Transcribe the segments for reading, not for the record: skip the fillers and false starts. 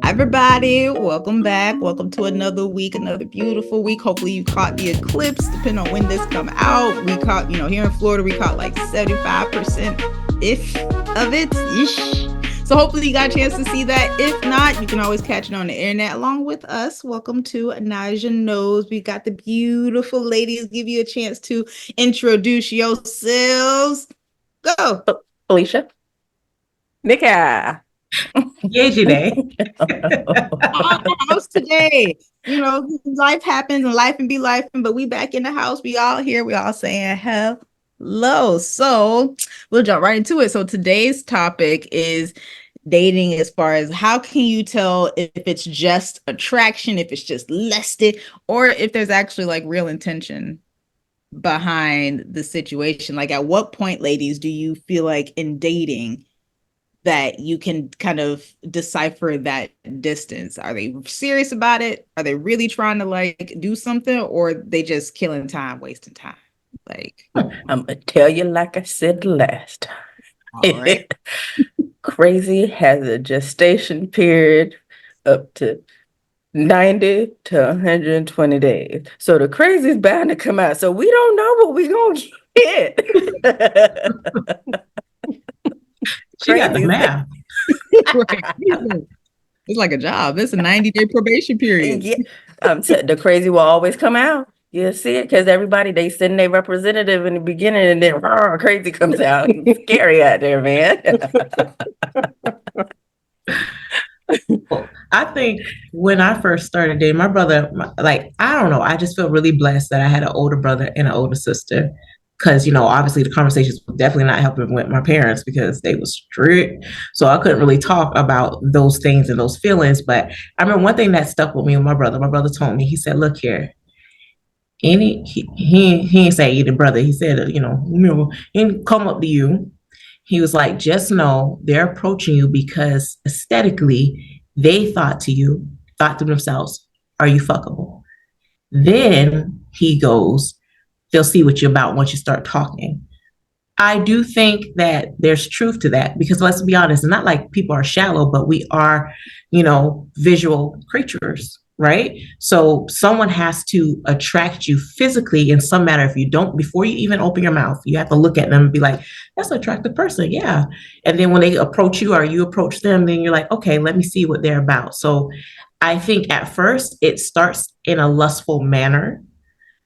Everybody, welcome back. Welcome to another week, another beautiful week. Hopefully you caught the eclipse, depending on when this come out. We caught, here in Florida, we caught like 75% if of it. Ish. So hopefully you got a chance to see that. If not, you can always catch it on the internet along with us. Welcome to Naja Knows. We got the beautiful ladies. Give you a chance to introduce yourselves. Go. Alicia. Nika. Yeah, Janae. Our house today. Life happens and life and be life, but we back in the house. We all here. We all saying hello. So we'll jump right into it. So today's topic is dating, as far as how can you tell if it's just attraction, if it's just lusted, or if there's actually like real intention behind the situation. Like at what point, ladies, do you feel like in dating that you can kind of decipher that distance? Are they serious about it? Are they really trying to like do something, or they just killing time, wasting time? Like, I'm gonna tell you like I said the last time. all right. Crazy has a gestation period up to 90 to 120 days. So the crazy is bound to come out. So we don't know what we're gonna get. She got the math. It's like a job. It's a 90-day probation period. Yeah. The crazy will always come out. You see it because everybody, they send their representative in the beginning and then crazy comes out. It's scary out there, man. Well, I think when I first started dating, my brother, I don't know, I just feel really blessed that I had an older brother and an older sister. Because, obviously the conversations were definitely not helping with my parents because they were strict. So I couldn't really talk about those things and those feelings. But I remember one thing that stuck with me with my brother told me, he said, look here, he ain't say either brother. He said, he didn't come up to you. He was like, just know they're approaching you because aesthetically they thought to themselves, are you fuckable? Then he goes, they'll see what you're about once you start talking. I do think that there's truth to that because let's be honest, it's not like people are shallow, but we are, visual creatures, right? So someone has to attract you physically in some manner. If you don't, before you even open your mouth, you have to look at them and be like, that's an attractive person. Yeah. And then when they approach you or you approach them, then you're like, okay, let me see what they're about. So I think at first it starts in a lustful manner.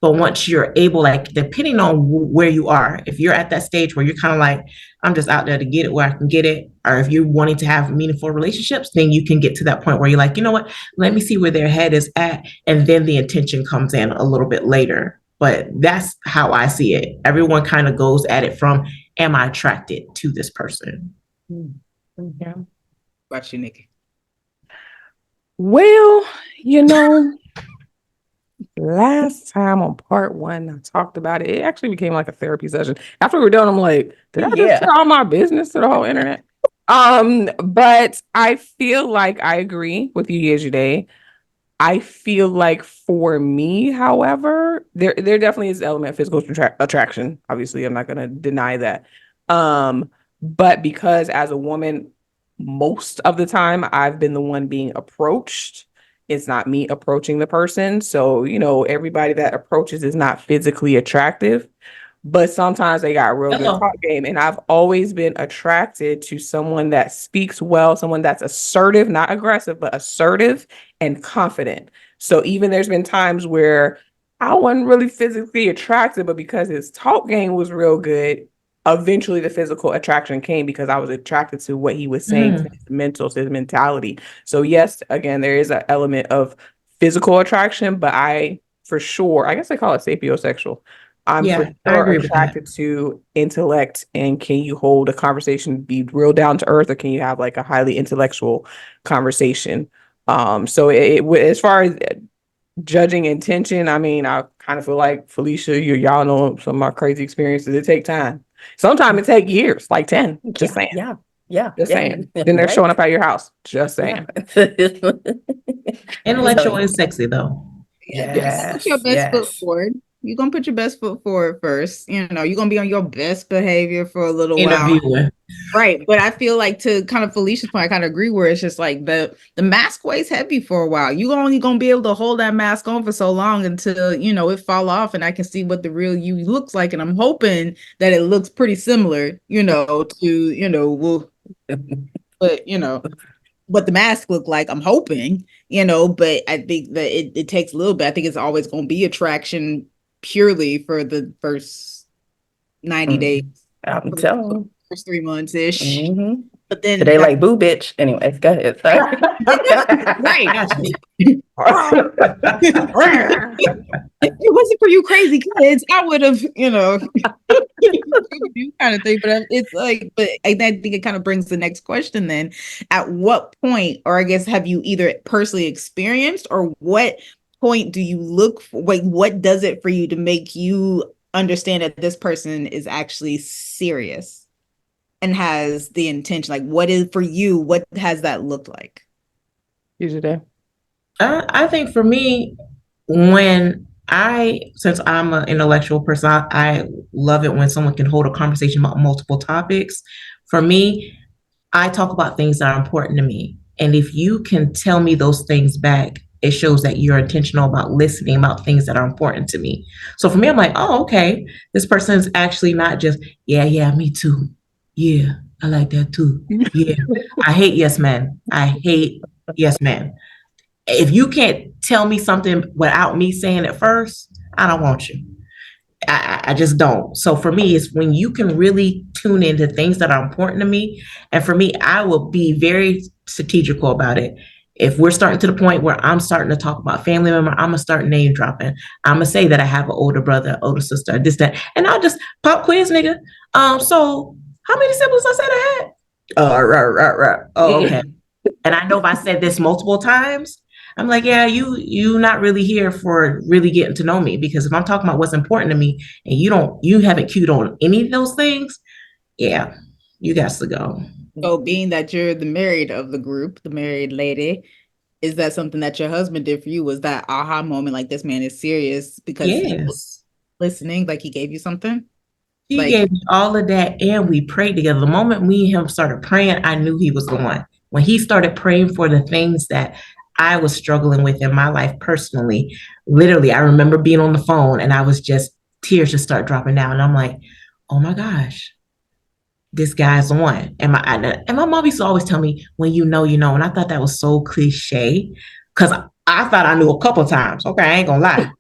But once you're able, like, depending on where you are, if you're at that stage where you're kind of like, I'm just out there to get it where I can get it, or if you're wanting to have meaningful relationships, then you can get to that point where you're like, you know what, let me see where their head is at. And then the intention comes in a little bit later. But that's how I see it. Everyone kind of goes at it from, am I attracted to this person? Yeah. Watch you, Nikki. Well, last time on part 1, I talked about it. It actually became like a therapy session. After we were done, I'm like, did I just tell all my business to the whole internet? But I feel like I agree with you, Yejude. I feel like for me, however, there definitely is an element of physical attraction. Obviously, I'm not going to deny that. But because as a woman, most of the time, I've been the one being approached. It's not me approaching the person. So, everybody that approaches is not physically attractive, but sometimes they got a real good talk game. And I've always been attracted to someone that speaks well, someone that's assertive, not aggressive, but assertive and confident. So even there's been times where I wasn't really physically attracted, but because his talk game was real good, eventually the physical attraction came because I was attracted to what he was saying, to his mentality. So yes, again, there is an element of physical attraction, but I guess they call it sapiosexual. I'm for sure attracted to intellect, and can you hold a conversation, be real down to earth, or can you have like a highly intellectual conversation? So as far as judging intention, I mean, I kind of feel like Felicia, y'all know some of my crazy experiences. It take time. Sometimes it take years, like 10. Just saying. Yeah. Just saying. Then they're showing up at your house. Just saying. Intellectual is sexy though. Put your best foot forward. You're gonna put your best foot forward first. You're gonna be on your best behavior for a little while. Interviewing. Right. But I feel like, to kind of Felicia's point, I kind of agree, where it's just like the mask weighs heavy for a while. You only gonna be able to hold that mask on for so long until, it fall off and I can see what the real you looks like. And I'm hoping that it looks pretty similar, to, but what the mask look like. I'm hoping, but I think that it takes a little bit. I think it's always gonna be attraction purely for the first 90 days. I'm telling you. First 3 months ish. Mm-hmm. But then they like boo bitch. Anyway, go ahead. Sorry. Right. If it wasn't for you crazy kids, I would have, kind of thing. But it's like, but I think it kind of brings the next question then. At what point, or I guess, have you either personally experienced, or what point do you look for? Like, what does it for you to make you understand that this person is actually serious and has the intention? Like, what is for you? What has that looked like? I think for me, since I'm an intellectual person, I love it when someone can hold a conversation about multiple topics. For me, I talk about things that are important to me. And if you can tell me those things back, it shows that you're intentional about listening about things that are important to me. So for me, I'm like, oh, okay, this person is actually not just, yeah, me too. Yeah, I like that too. Yeah, I hate yes men. I hate yes men. If you can't tell me something without me saying it first, I don't want you. I just don't. So for me, it's when you can really tune into things that are important to me. And for me, I will be very strategical about it. If we're starting to the point where I'm starting to talk about family member, I'm gonna start name dropping. I'm gonna say that I have an older brother, older sister, this, that, and I'll just pop quiz, nigga. So how many siblings I said I had? Oh, okay. And I know if I said this multiple times, I'm like, yeah, you not really here for really getting to know me, because if I'm talking about what's important to me and you haven't cued on any of those things, yeah, you got to go. So being that you're the married of the group, the married lady, is that something that your husband did for you? Was that aha moment, like, this man is serious because he was listening, like he gave you something? He gave me all of that, and we prayed together. The moment me and him started praying, I knew he was the one. When he started praying for the things that I was struggling with in my life personally, literally, I remember being on the phone and I was just, tears just start dropping down. And I'm like, oh my gosh, this guy's the one. And my mom used to always tell me, when you know, you know. And I thought that was so cliche, because I thought I knew a couple of times. Okay, I ain't gonna lie.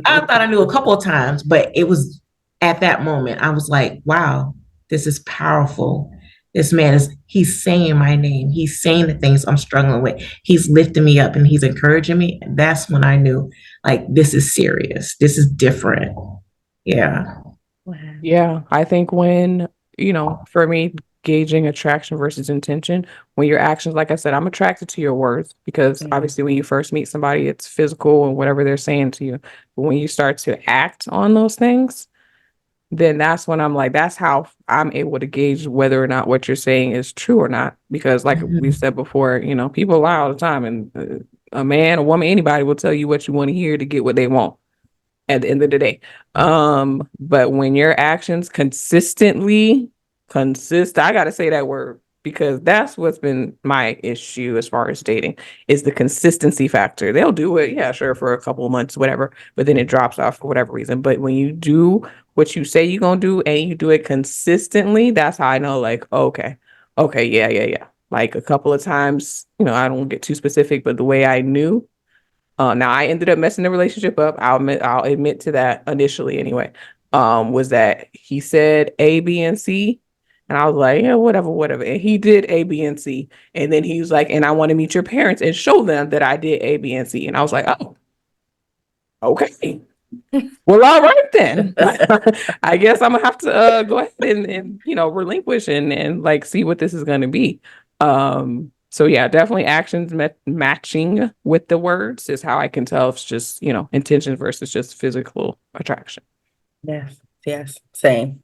I thought I knew a couple of times, but it was at that moment, I was like, wow, this is powerful. This man he's saying my name. He's saying the things I'm struggling with. He's lifting me up and he's encouraging me. And that's when I knew, like, this is serious. This is different. Yeah. Yeah. I think when, for me, gauging attraction versus intention, when your actions, like I said, I'm attracted to your words, because obviously when you first meet somebody, it's physical and whatever they're saying to you. But when you start to act on those things, then that's when I'm like, that's how I'm able to gauge whether or not what you're saying is true or not. Because like we've said before, people lie all the time, and a man, a woman, anybody will tell you what you want to hear to get what they want at the end of the day. But when your actions I gotta say that word, because that's what's been my issue as far as dating, is the consistency factor. They'll do it, yeah, sure, for a couple of months, whatever, but then it drops off for whatever reason. But when you do what you say you're gonna do and you do it consistently, that's how I know, like, okay, yeah. Like a couple of times, I don't get too specific, but the way I knew, now I ended up messing the relationship up. I'll admit to that initially anyway. Was that he said A, B, and C, and I was like, yeah, whatever. And he did A, B, and C, and then he was like, and I want to meet your parents and show them that I did A, B, and C, and I was like, oh, okay. Well, all right then. I guess I'm gonna have to go ahead and relinquish and like see what this is gonna be. So yeah, definitely actions matching with the words is how I can tell if it's just intention versus just physical attraction. Yes, same.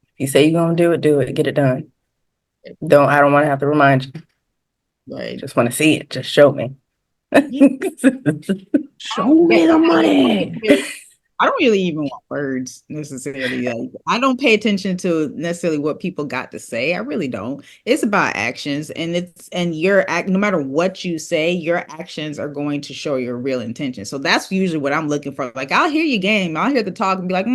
If you say you're gonna do it, get it done. I don't want to have to remind you. Right. Just want to see it. Just show me. Show me the money. I don't really even want words necessarily. Like, I don't pay attention to necessarily what people got to say. I really don't. It's about actions, and your act. No matter what you say, your actions are going to show your real intention. So that's usually what I'm looking for. Like, I'll hear your game, I'll hear the talk, and be like,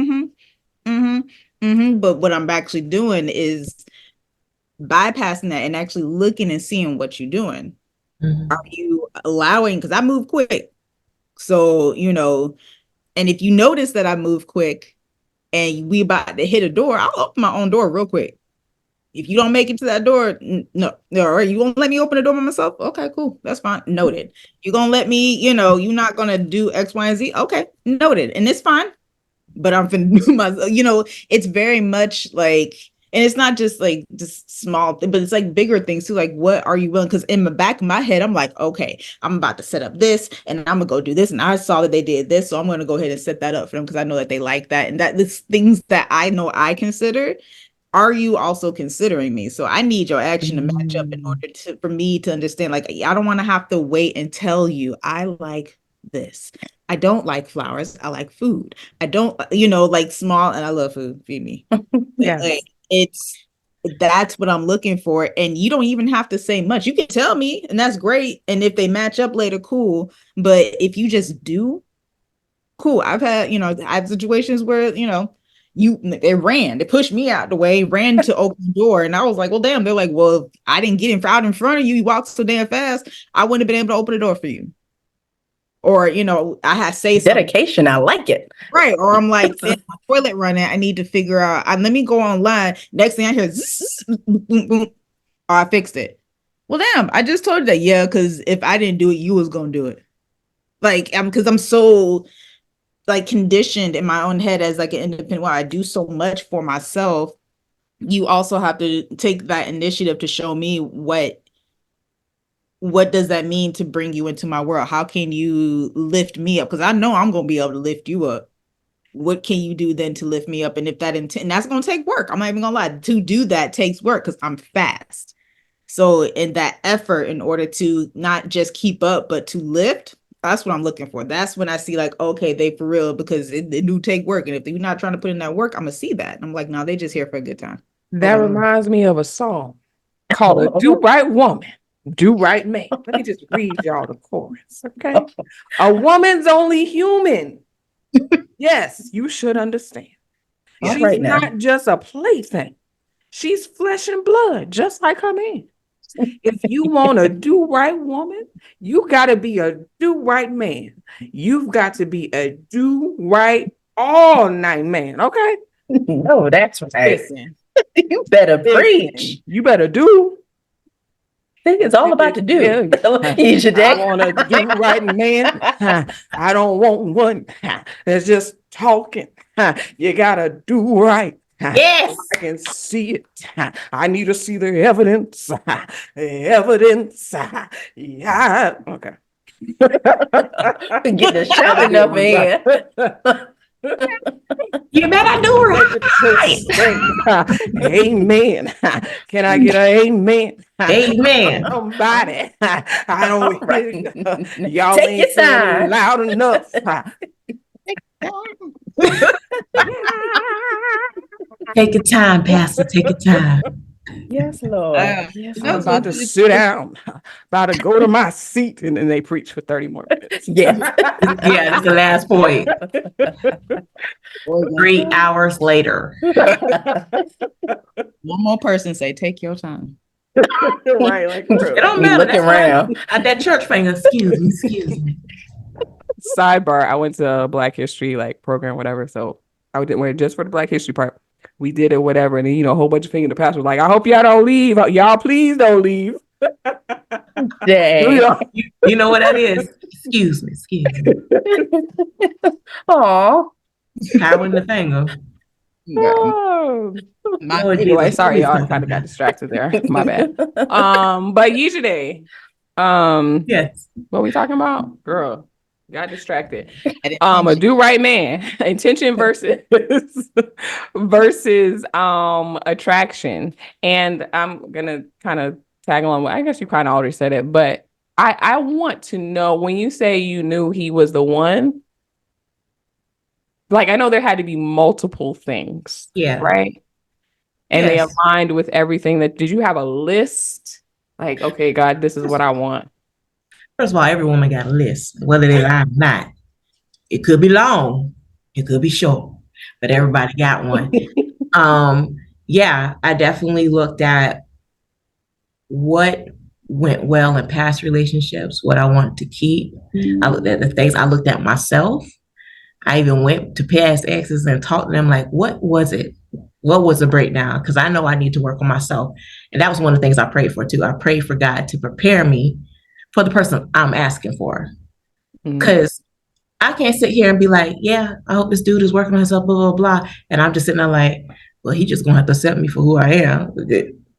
But what I'm actually doing is bypassing that and actually looking and seeing what you're doing. Are you allowing? Because I move quick, so and if you notice that I move quick and we about to hit a door, I'll open my own door real quick. If you don't make it to that door, no, all right, you gonna let me open the door by myself? Okay, cool, that's fine. Noted. You gonna let me, you're not gonna do X, Y, and Z? Okay, noted. And it's fine. But I'm finna do my, it's very much like, and it's not just like just small, but it's like bigger things too. Like, what are you willing? Because in the back of my head, I'm like, okay, I'm about to set up this, and I'm gonna go do this, and I saw that they did this, so I'm gonna go ahead and set that up for them because I know that they like that, and that it's things that I know I consider. Are you also considering me? So I need your action to match up in order for me to understand. Like, I don't want to have to wait and tell you I like this. I don't like flowers. I like food. I don't, like small, and I love food. Feed me. Yeah. Like, that's what I'm looking for. And you don't even have to say much. You can tell me, and that's great. And if they match up later, cool. But if you just do, cool. I've had situations where, they pushed me out the way, ran to open the door. And I was like, well, damn. They're like, well, I didn't get out in front of you. You walked so damn fast. I wouldn't have been able to open the door for you. Or, I had say dedication. I like it. Right. Or I'm like, my toilet running. I need to figure out, let me go online. Next thing I hear, boom, boom. Oh, I fixed it. Well, damn, I just told you that. Yeah, because if I didn't do it, you was going to do it. Like, because I'm so like conditioned in my own head as like an independent. Well, I do so much for myself. You also have to take that initiative to show me what does that mean to bring you into my world? How can you lift me up? Because I know I'm going to be able to lift you up. What can you do then to lift me up? And if that and that's going to take work. I'm not even going to lie. To do that takes work because I'm fast. So in that effort, in order to not just keep up, but to lift, that's what I'm looking for. That's when I see like, okay, they for real, because it do take work. And if they're not trying to put in that work, I'm going to see that. And I'm like, no, they just here for a good time. That reminds me of a song called A Do Right Woman, Do Right Man. Let me just read y'all the chorus, okay? A woman's only human. Yes, you should understand. She's right now. not just a plaything. She's flesh and blood, just like her man. If you want a do-right woman, you got to be a do-right man. You've got to be a do-right all-night man, okay? No, that's right. Listen. You better preach. You better do. I think it's all about to do. Yeah. Use your day. I want a do-right man. I don't want one that's just talking. You got to do right. Yes. I can see it. I need to see the evidence. Evidence. Yeah. Okay. Get the shopping up in. You better do right. Amen. Can I get an amen? Amen. Somebody. I don't Right. y'all Take ain't your saying time. it loud enough. Take your time, Pastor. Take your time. Yes, Lord. Yes, I'm about to sit down, about to go to my seat, and then they preach for 30 more minutes. Yeah. Yeah, that's the last point. 3 hours later. One more person say, take your time. Right, like It don't We matter. looking That's why around. at that church finger, excuse me. Sidebar, I went to a Black History program, whatever. So I didn't wear it just for the Black History part. We did it, whatever. And then, a whole bunch of things. The pastor was like, I hope y'all don't leave. Y'all please don't leave. Dang. You know what that is? Excuse me. Aw. Powering the finger. Oh. Lord Anyway, Jesus, sorry, please y'all don't kind of do got that. distracted there. My bad. But yesterday, Yes. what are we talking about? Girl, got distracted. A A do-right man. Intention versus attraction. And I'm gonna kind of tag along. I guess you kind of already said it, but I want to know, when you say you knew he was the one, like, I know there had to be multiple things. Yeah. Right. And Yes. they aligned with everything did you have a list? Like, okay, God, this is what I want. First of all, every woman got a list, whether they lie or not. It could be long, it could be short, but everybody got one. Yeah, I definitely looked at what went well in past relationships, what I want to keep. I looked at the things, I looked at myself. I even went to past exes and talked to them like, what was it? What was the breakdown? Because I know I need to work on myself. And that was one of the things I prayed for too. I prayed for God to prepare me for the person I'm asking for. Because I can't sit here and be like, yeah, I hope this dude is working on himself, blah, blah, blah. And I'm just sitting there like, well, he just gonna have to accept me for who I am.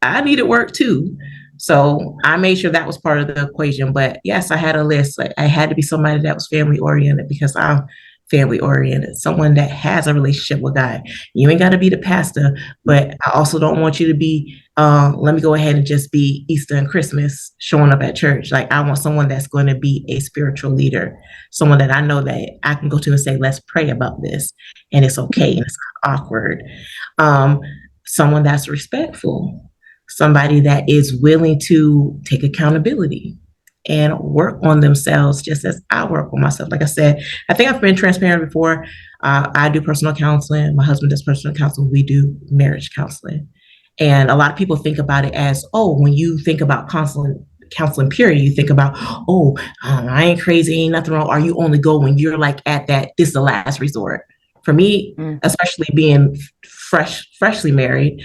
I needed work too. So I made sure that was part of the equation. But yes, I had a list. Like, I had to be somebody that was family oriented because I'm family oriented, someone that has a relationship with God. You ain't got to be the pastor, but I also don't want you to be, let me go ahead and just be Easter and Christmas showing up at church. Like, I want someone that's going to be a spiritual leader, someone that I know that I can go to and say, let's pray about this. And it's okay. And it's not awkward. Someone that's respectful, somebody that is willing to take accountability and work on themselves just as I work on myself. Like I said, I think I've been transparent before. I do personal counseling. My husband does personal counseling. We do marriage counseling. And a lot of people think about it as, oh, when you think about counseling period, you think about, oh, I ain't crazy, ain't nothing wrong. Or you only go when you're like at that, this is the last resort. For me, especially being freshly married,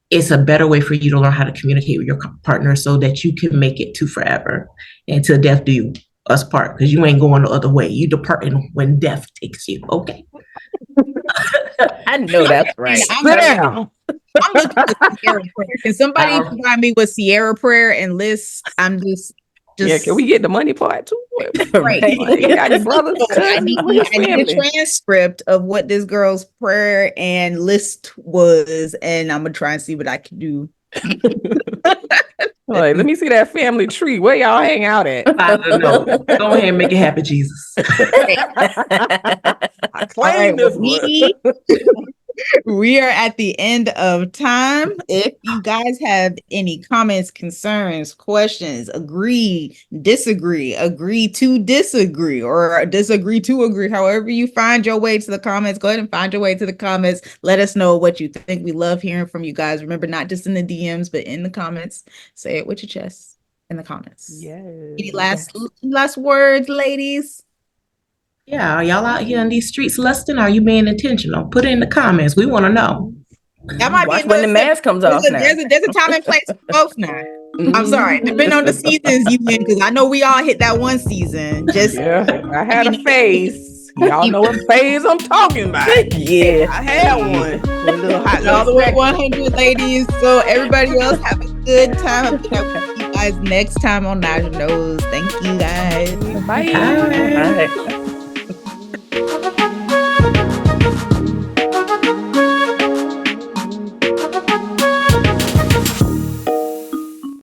it's a better way for you to learn how to communicate with your partner so that you can make it to forever and till death do us part, because you ain't going the other way. You departing when death takes you. Okay. I know that's right. I'm looking at Sierra prayer. Can somebody provide me with Sierra prayer and list? I'm just yeah, can we get the money part too? Right. You got your brothers, I need a transcript of what this girl's prayer and list was, and I'm gonna try and see what I can do. Like, let me see that family tree. Where y'all hang out at? I don't know. Go ahead and make it happen, Jesus. I claim this one. We are at the end of time. If you guys have any comments, concerns, questions, agree, disagree, agree to disagree, or disagree to agree, however you find your way to the comments, go ahead and find your way to the comments. Let us know what you think. We love hearing from you guys. Remember, not just in the DMs, but in the comments. Say it with your chest in the comments. Yes. Any last words, ladies? Yeah, are y'all out here in these streets lusting? Are you being intentional? Put it in the comments. We want to know. That might Watch be when the mask comes off now. There's a time and place for both now. I'm sorry, depending on the seasons you in, because I know we all hit that one season. I had a phase. Y'all know what phase I'm talking about. Yeah, I had one. A little hot. All the way 100 ladies. So everybody else have a good time. I'll catch you guys next time on Naja Knows. Thank you guys. Bye. Bye.